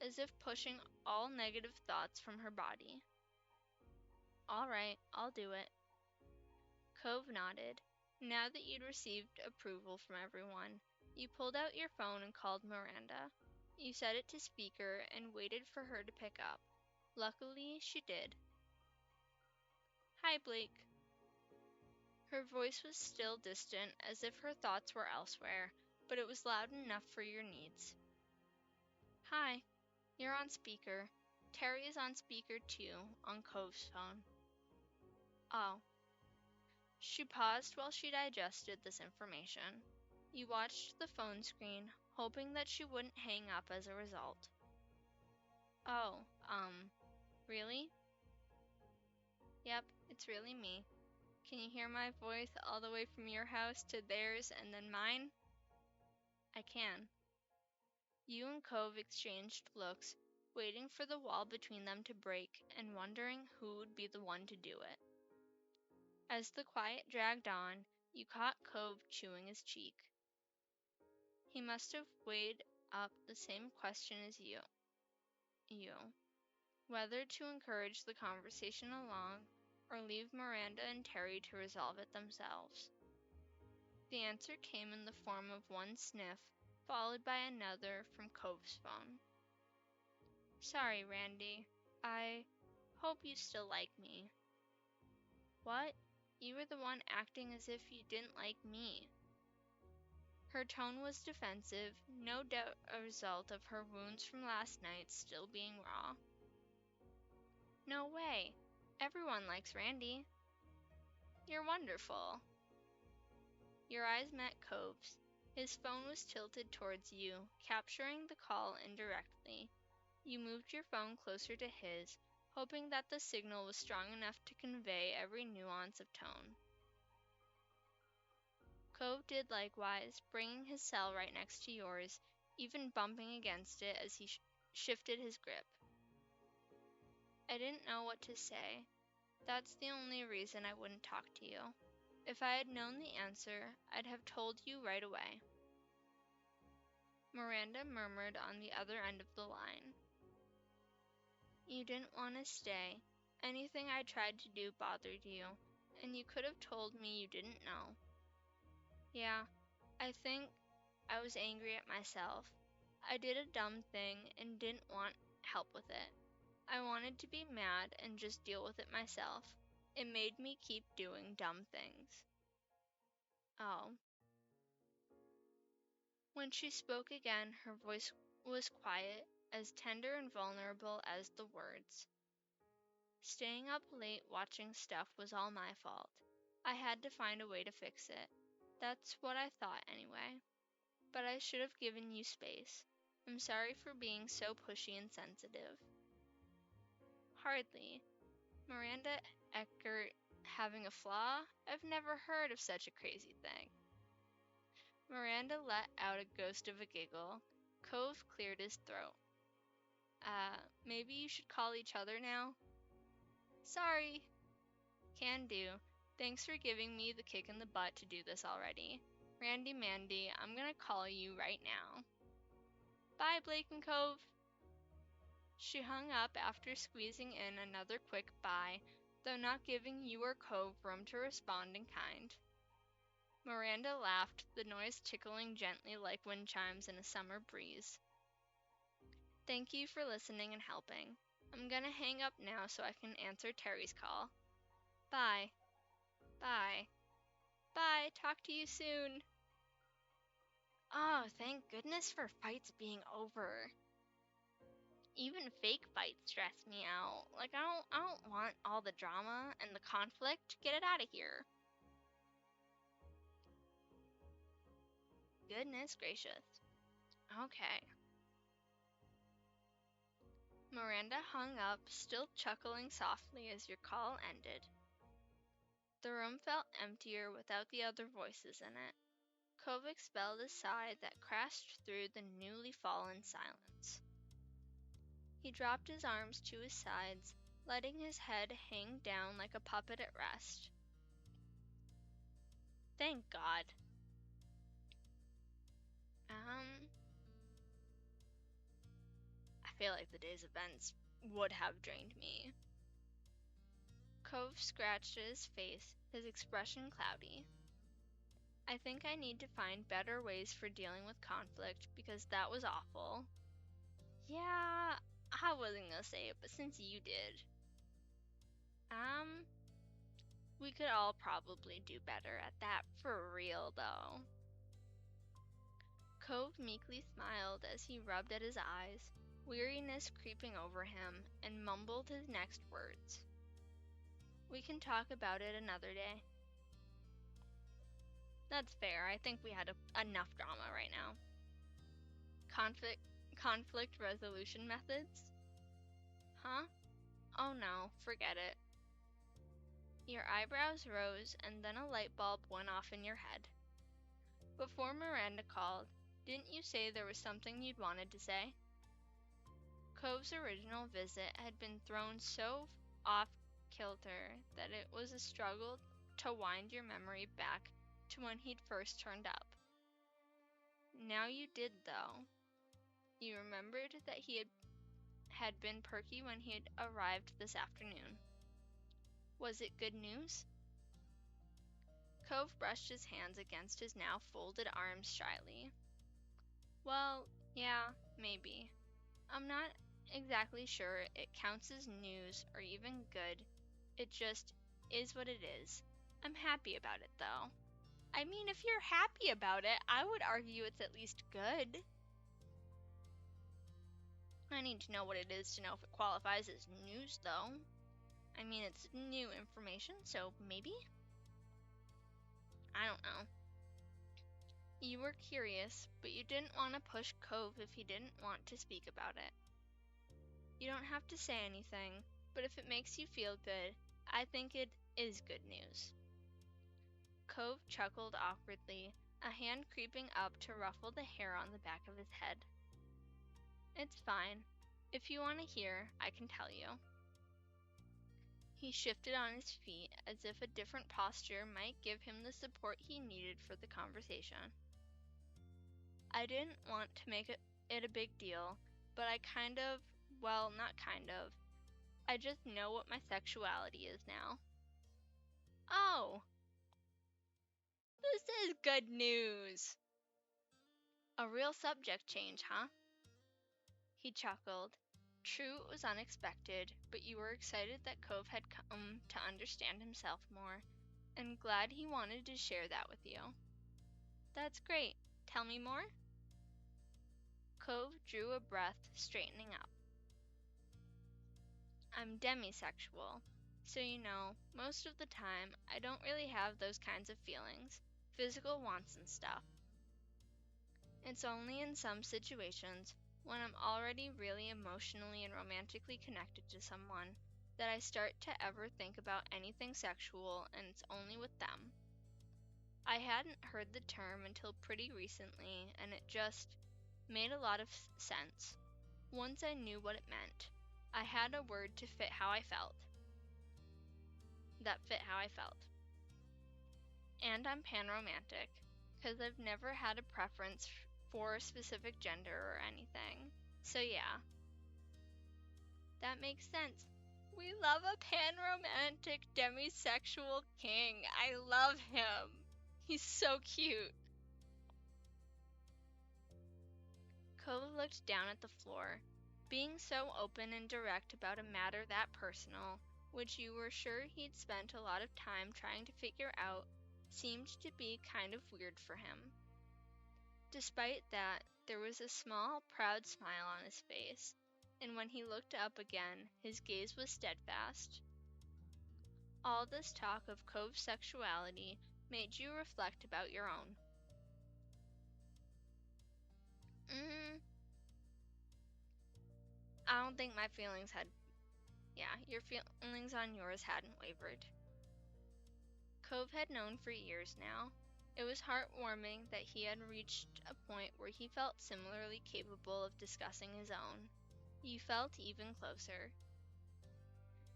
as if pushing all negative thoughts from her body. All right, I'll do it. Cove nodded. Now that you'd received approval from everyone, you pulled out your phone and called Miranda. You set it to speaker and waited for her to pick up. Luckily, she did. Hi, Blake. Her voice was still distant, as if her thoughts were elsewhere, but it was loud enough for your needs. Hi, you're on speaker. Terry is on speaker too, on Cove's phone. Oh. She paused while she digested this information. You watched the phone screen, hoping that she wouldn't hang up as a result. "Oh, really?" "Yep, it's really me. Can you hear my voice all the way from your house to theirs and then mine?" "I can." You and Cove exchanged looks, waiting for the wall between them to break and wondering who would be the one to do it. As the quiet dragged on, you caught Cove chewing his cheek. He must have weighed up the same question as you. Whether to encourage the conversation along or leave Miranda and Terry to resolve it themselves. The answer came in the form of one sniff, followed by another from Cove's phone. "Sorry, Randy. I hope you still like me." "What? You were the one acting as if you didn't like me." Her tone was defensive, no doubt a result of her wounds from last night still being raw. "No way. Everyone likes Randy." "You're wonderful." Your eyes met Cove's. His phone was tilted towards you, capturing the call indirectly. You moved your phone closer to his, hoping that the signal was strong enough to convey every nuance of tone. Cove did likewise, bringing his cell right next to yours, even bumping against it as he shifted his grip. "I didn't know what to say. That's the only reason I wouldn't talk to you. If I had known the answer, I'd have told you right away." Miranda murmured on the other end of the line. "You didn't want to stay. Anything I tried to do bothered you, and you could have told me you didn't know." "Yeah, I think I was angry at myself. I did a dumb thing and didn't want help with it. I wanted to be mad and just deal with it myself. It made me keep doing dumb things." "Oh." When she spoke again, her voice was quiet, as tender and vulnerable as the words. "Staying up late watching stuff was all my fault. I had to find a way to fix it. That's what I thought anyway. But I should have given you space. I'm sorry for being so pushy and sensitive." "Hardly. Miranda Eckert having a flaw? I've never heard of such a crazy thing." Miranda let out a ghost of a giggle. Cove cleared his throat. Maybe you should call each other now?" "Sorry." "Can do. Thanks for giving me the kick in the butt to do this already. Randy Mandy, I'm gonna call you right now." "Bye, Blake and Cove." She hung up after squeezing in another quick bye, though not giving you or Cove room to respond in kind. Miranda laughed, the noise tickling gently like wind chimes in a summer breeze. "Thank you for listening and helping. I'm gonna hang up now so I can answer Terry's call. Bye." "Bye." "Bye, talk to you soon." Oh, thank goodness for fights being over. Even fake fights stress me out. I don't want all the drama and the conflict. Get it out of here. Goodness gracious. Okay. Miranda hung up, still chuckling softly as your call ended. The room felt emptier without the other voices in it. Cove expelled a sigh that crashed through the newly fallen silence. He dropped his arms to his sides, letting his head hang down like a puppet at rest. Thank God. I feel like the day's events would have drained me. Cove scratched at his face, his expression cloudy. "I think I need to find better ways for dealing with conflict because that was awful." "Yeah, I wasn't gonna say it, but since you did." We could all probably do better at that for real, though." Cove meekly smiled as he rubbed at his eyes, weariness creeping over him, and mumbled his next words. "We can talk about it another day." "That's fair. I think we had enough drama right now." Conflict resolution methods? Huh? Oh no, forget it. Your eyebrows rose and then a light bulb went off in your head. Before Miranda called, didn't you say there was something you'd wanted to say? Cove's original visit had been thrown so off kilter that it was a struggle to wind your memory back to when he'd first turned up. Now you did, though. You remembered that he had been perky when he had arrived this afternoon. Was it good news? Cove brushed his hands against his now folded arms shyly. Well, yeah, maybe. I'm not exactly sure it counts as news or even good. It just is what it is. I'm happy about it, though. I mean, if you're happy about it, I would argue it's at least good. I need to know what it is to know if it qualifies as news, though. I mean, it's new information, so maybe? I don't know. You were curious, but you didn't want to push Cove if he didn't want to speak about it. You don't have to say anything, but if it makes you feel good, I think it is good news. Cove chuckled awkwardly, a hand creeping up to ruffle the hair on the back of his head. It's fine. If you want to hear, I can tell you. He shifted on his feet as if a different posture might give him the support he needed for the conversation. I didn't want to make it a big deal, but I I just know what my sexuality is now. Oh! This is good news! A real subject change, huh? He chuckled. True, it was unexpected, but you were excited that Cove had come to understand himself more, and glad he wanted to share that with you. That's great. Tell me more? Cove drew a breath, straightening up. I'm demisexual, so most of the time, I don't really have those kinds of feelings, physical wants and stuff. It's only in some situations, when I'm already really emotionally and romantically connected to someone, that I start to ever think about anything sexual, and it's only with them. I hadn't heard the term until pretty recently, and it just made a lot of sense. Once I knew what it meant, I had a word to fit how I felt. That fit how I felt. And I'm panromantic, because I've never had a preference for a specific gender or anything. So yeah. That makes sense. We love a panromantic demisexual king. I love him. He's so cute. Cove looked down at the floor. Being so open and direct about a matter that personal, which you were sure he'd spent a lot of time trying to figure out, seemed to be kind of weird for him. Despite that, there was a small, proud smile on his face, and when he looked up again, his gaze was steadfast. All this talk of Cove's sexuality made you reflect about your own. I don't think my feelings your feelings on yours hadn't wavered. Cove had known for years now. It was heartwarming that he had reached a point where he felt similarly capable of discussing his own. You felt even closer.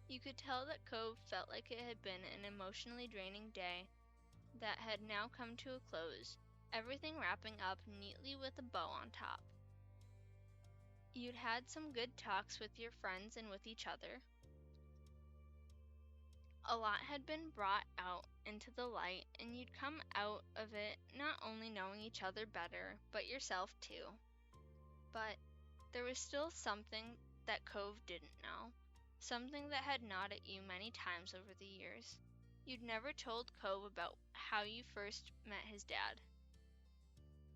You could tell that Cove felt like it had been an emotionally draining day that had now come to a close, everything wrapping up neatly with a bow on top. You'd had some good talks with your friends and with each other. A lot had been brought out into the light, and you'd come out of it not only knowing each other better, but yourself too. But there was still something that Cove didn't know, something that had gnawed at you many times over the years. You'd never told Cove about how you first met his dad.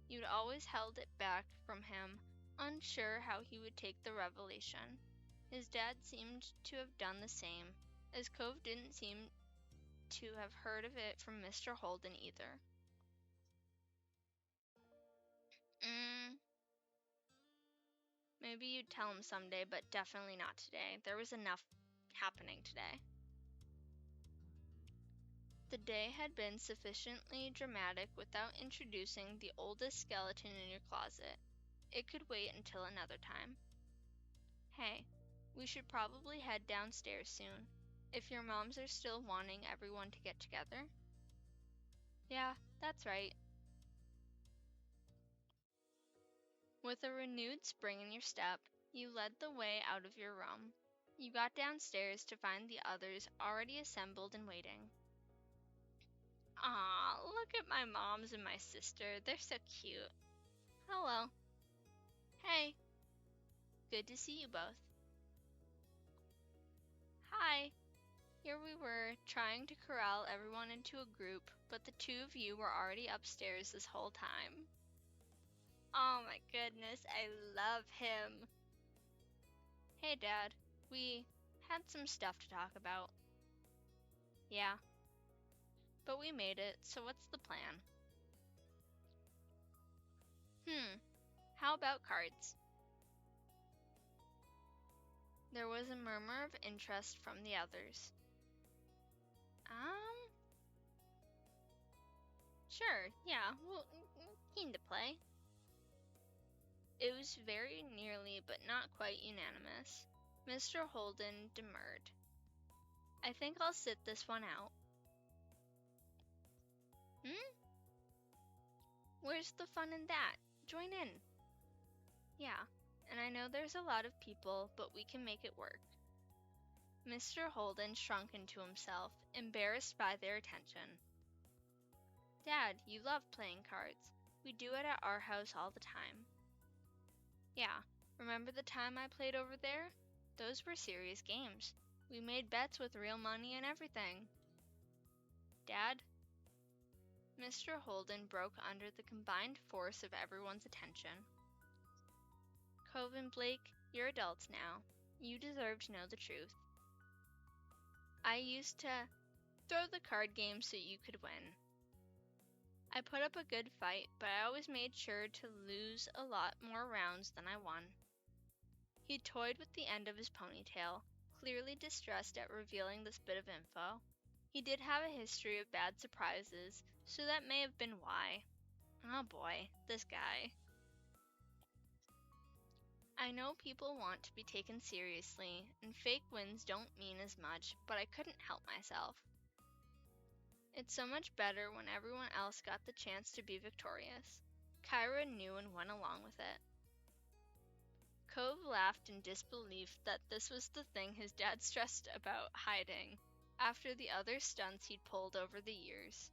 You'd always held it back from him, unsure how he would take the revelation. His dad seemed to have done the same, as Cove didn't seem to have heard of it from Mr. Holden either. Maybe you'd tell him someday, but definitely not today. There was enough happening today. The day had been sufficiently dramatic without introducing the oldest skeleton in your closet. It could wait until another time. Hey, we should probably head downstairs soon, if your moms are still wanting everyone to get together. Yeah, that's right. With a renewed spring in your step, you led the way out of your room. You got downstairs to find the others already assembled and waiting. Aw, look at my moms and my sister. They're so cute. Hello. Hey. Good to see you both. Hi. Here we were, trying to corral everyone into a group, but the two of you were already upstairs this whole time. Oh my goodness, I love him. Hey, Dad. We had some stuff to talk about. Yeah. But we made it, so what's the plan? How about cards? There was a murmur of interest from the others. Sure, yeah, we'll keen to play. It was very nearly but not quite unanimous. Mr. Holden demurred. I think I'll sit this one out. Where's the fun in that? Join in. Yeah, and I know there's a lot of people, but we can make it work. Mr. Holden shrunk into himself, embarrassed by their attention. Dad, you love playing cards. We do it at our house all the time. Yeah, remember the time I played over there? Those were serious games. We made bets with real money and everything. Dad? Mr. Holden broke under the combined force of everyone's attention. Cove and Blake, you're adults now. You deserve to know the truth. I used to throw the card game so you could win. I put up a good fight, but I always made sure to lose a lot more rounds than I won. He toyed with the end of his ponytail, clearly distressed at revealing this bit of info. He did have a history of bad surprises, so that may have been why. Oh boy, this guy. I know people want to be taken seriously, and fake wins don't mean as much, but I couldn't help myself. It's so much better when everyone else got the chance to be victorious. Kyra knew and went along with it. Cove laughed in disbelief that this was the thing his dad stressed about hiding, after the other stunts he'd pulled over the years.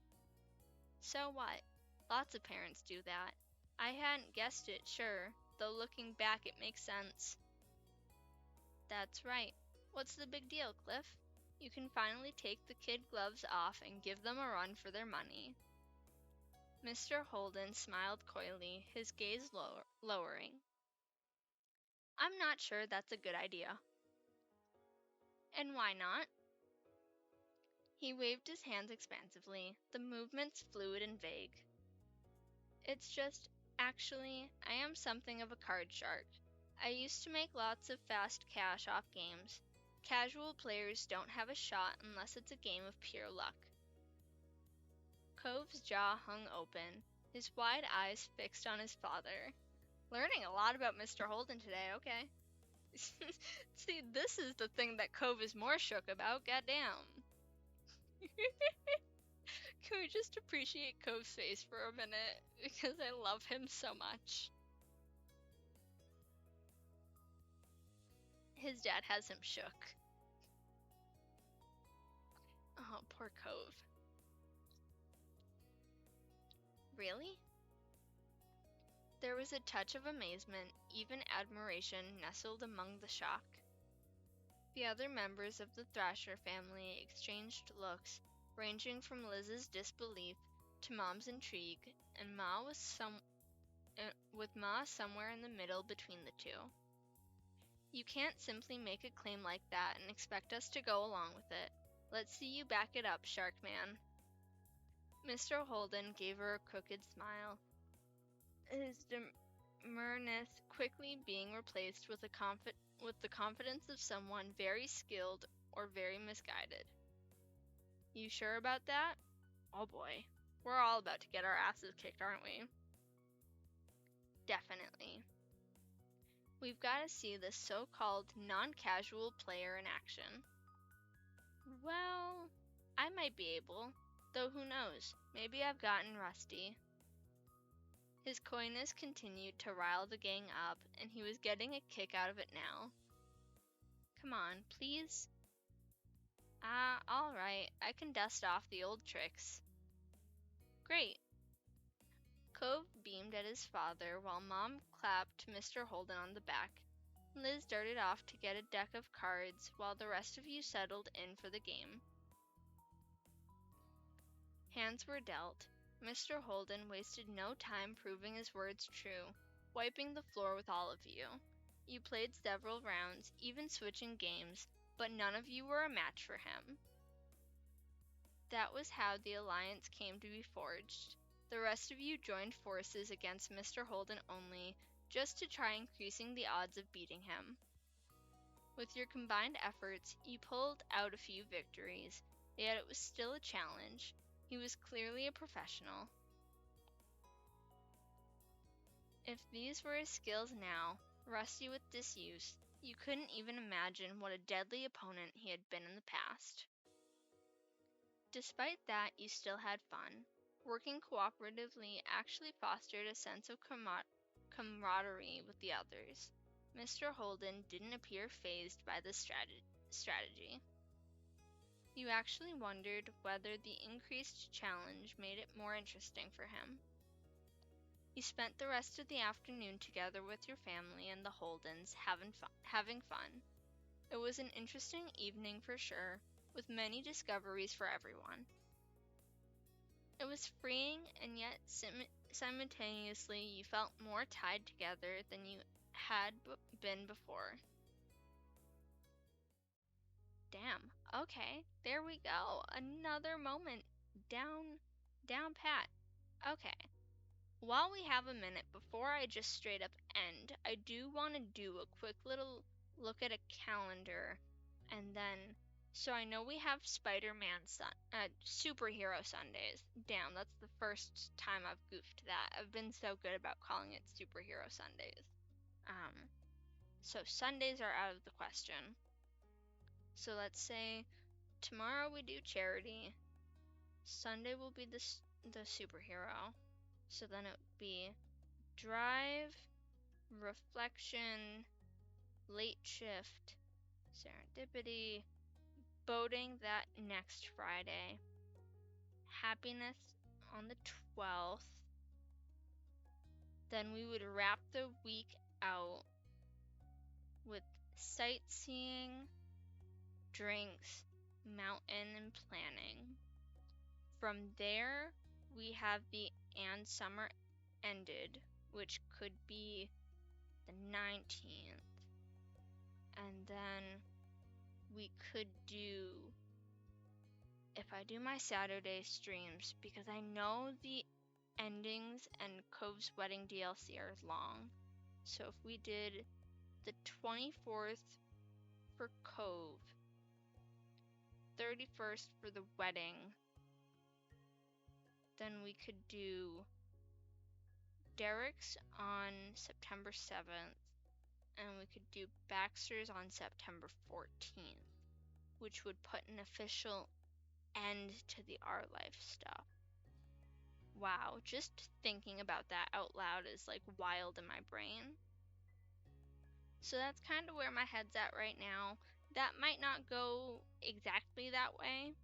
So what? Lots of parents do that. I hadn't guessed it, sure, though looking back it makes sense. That's right. What's the big deal, Cliff? You can finally take the kid gloves off and give them a run for their money. Mr. Holden smiled coyly, his gaze lowering. I'm not sure that's a good idea. And why not? He waved his hands expansively, the movements fluid and vague. It's just, actually, I am something of a card shark. I used to make lots of fast cash off games. Casual players don't have a shot unless it's a game of pure luck. Cove's jaw hung open, his wide eyes fixed on his father. Learning a lot about Mr. Holden today, okay. See, this is the thing that Cove is more shook about, goddamn. Can we just appreciate Cove's face for a minute? Because I love him so much. His dad has him shook. Oh, poor Cove. Really? There was a touch of amazement, even admiration, nestled among the shock. The other members of the Thrasher family exchanged looks, ranging from Liz's disbelief to Mom's intrigue, and with Ma somewhere in the middle between the two. You can't simply make a claim like that and expect us to go along with it. Let's see you back it up, Sharkman. Mr. Holden gave her a crooked smile. His Murnith quickly being replaced with the confidence of someone very skilled or very misguided. You sure about that? Oh boy, we're all about to get our asses kicked, aren't we? Definitely. We've got to see this so-called non-casual player in action. Well, I might be able, though who knows, maybe I've gotten rusty. His coyness continued to rile the gang up, and he was getting a kick out of it now. Come on, please? Alright, I can dust off the old tricks. Great. Cove beamed at his father while Mom clapped Mr. Holden on the back. Liz darted off to get a deck of cards while the rest of you settled in for the game. Hands were dealt. Mr. Holden wasted no time proving his words true, wiping the floor with all of you. You played several rounds, even switching games, but none of you were a match for him. That was how the alliance came to be forged. The rest of you joined forces against Mr. Holden only, just to try increasing the odds of beating him. With your combined efforts, you pulled out a few victories, yet it was still a challenge. He was clearly a professional. If these were his skills now, rusty with disuse, you couldn't even imagine what a deadly opponent he had been in the past. Despite that, you still had fun. Working cooperatively actually fostered a sense of camaraderie with the others. Mr. Holden didn't appear fazed by this strategy. You actually wondered whether the increased challenge made it more interesting for him. You spent the rest of the afternoon together with your family and the Holdens, having fun. It was an interesting evening for sure, with many discoveries for everyone. It was freeing, and yet simultaneously you felt more tied together than you had been before. Damn, okay, there we go. Another moment. Down pat. Okay. While we have a minute before I just straight up end, I do want to do a quick little look at a calendar, and then, so I know we have Spider-Man Superhero Sundays. Damn, that's the first time I've goofed that. I've been so good about calling it Superhero Sundays. So Sundays are out of the question. So let's say tomorrow we do charity. Sunday will be the superhero. So then it would be drive, reflection, late shift, serendipity, boating that next Friday, happiness on the 12th. Then we would wrap the week out with sightseeing, drinks, mountain, and planning. From there, we have the and summer ended, which could be the 19th. And then we could do, if I do my Saturday streams, because I know the endings and Cove's wedding DLC are long. So if we did the 24th for Cove, 31st for the wedding, then we could do Derek's on September 7th, and we could do Baxter's on September 14th, which would put an official end to the Our Life stuff. Wow, just thinking about that out loud is like wild in my brain. So that's kind of where my head's at right now. That might not go exactly that way,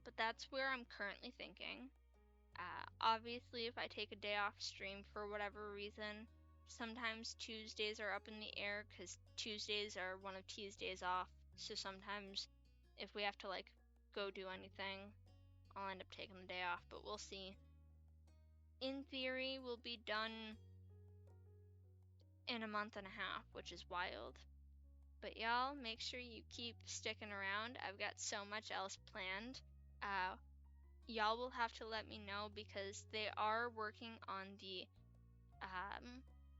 but that's where I'm currently thinking. Obviously, if I take a day off stream for whatever reason, sometimes Tuesdays are up in the air because Tuesdays are one of T's days off. So sometimes if we have to like go do anything, I'll end up taking the day off, but we'll see. In theory, we'll be done in a month and a half, which is wild. But y'all, make sure you keep sticking around. I've got so much else planned. Y'all will have to let me know because they are working on the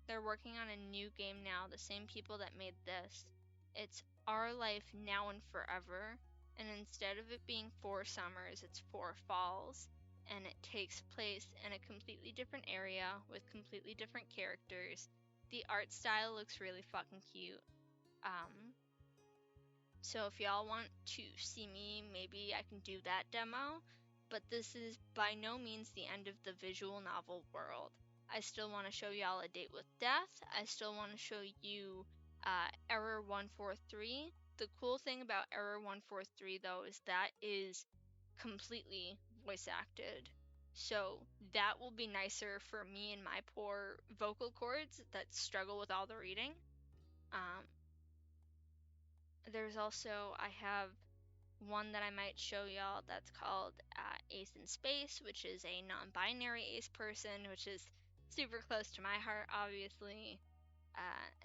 they're working on a new game now, the same people that made this. It's Our Life Now and Forever, and instead of it being 4 summers, it's 4 falls, and it takes place in a completely different area with completely different characters. The art style looks really fucking cute. So if y'all want to see me, maybe I can do that demo, but this is by no means the end of the visual novel world. I still want to show y'all A Date with Death. I still want to show you Error 143. The cool thing about Error 143 though is that is completely voice acted. So that will be nicer for me and my poor vocal cords that struggle with all the reading. There's also, I have one that I might show y'all that's called Ace in Space, which is a non-binary ace person, which is super close to my heart, obviously.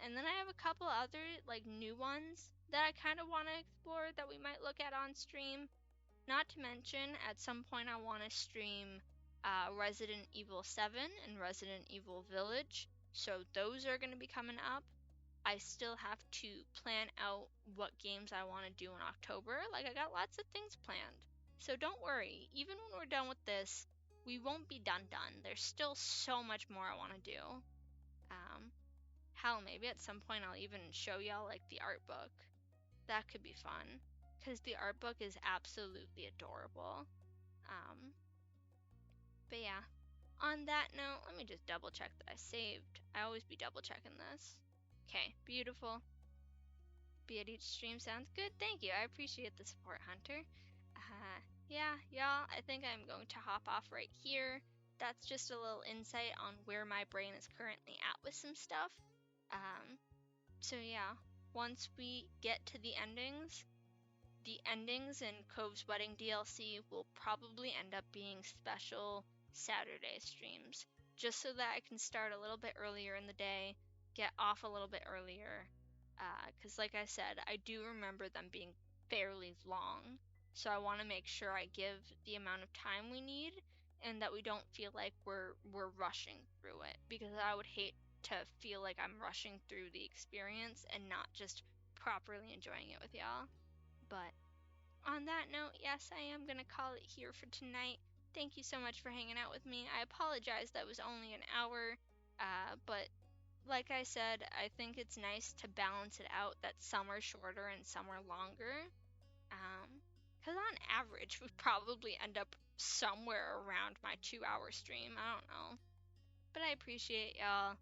And then I have a couple other like new ones that I kind of want to explore that we might look at on stream. Not to mention, at some point I want to stream Resident Evil 7 and Resident Evil Village, so those are going to be coming up. I still have to plan out what games I want to do in October. Like, I got lots of things planned. So don't worry, even when we're done with this, we won't be done. There's still so much more I want to do. Hell, maybe at some point I'll even show y'all, like, the art book. That could be fun, because the art book is absolutely adorable. But yeah, on that note, let me just double check that I saved. I always be double checking this. Okay, beautiful. Be at each stream sounds good. Thank you. I appreciate the support, Hunter. Yeah, y'all, I think I'm going to hop off right here. That's just a little insight on where my brain is currently at with some stuff. So yeah, once we get to the endings in Cove's Wedding DLC will probably end up being special Saturday streams, just so that I can start a little bit earlier in the day, get off a little bit earlier, because like I said, I do remember them being fairly long, so I want to make sure I give the amount of time we need, and that we don't feel like we're rushing through it, because I would hate to feel like I'm rushing through the experience and not just properly enjoying it with y'all. But on that note, yes, I am going to call it here for tonight. Thank you so much for hanging out with me. I apologize that was only an hour, but like I said, I think it's nice to balance it out that some are shorter and some are longer. Because on average, we probably end up somewhere around my 2-hour stream. I don't know. But I appreciate y'all.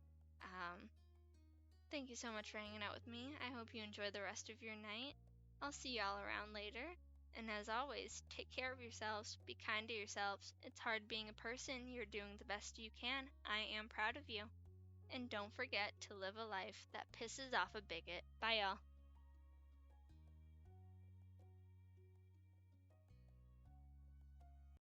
Thank you so much for hanging out with me. I hope you enjoy the rest of your night. I'll see y'all around later. And as always, take care of yourselves, be kind to yourselves. It's hard being a person, you're doing the best you can. I am proud of you. And don't forget to live a life that pisses off a bigot. Bye, y'all.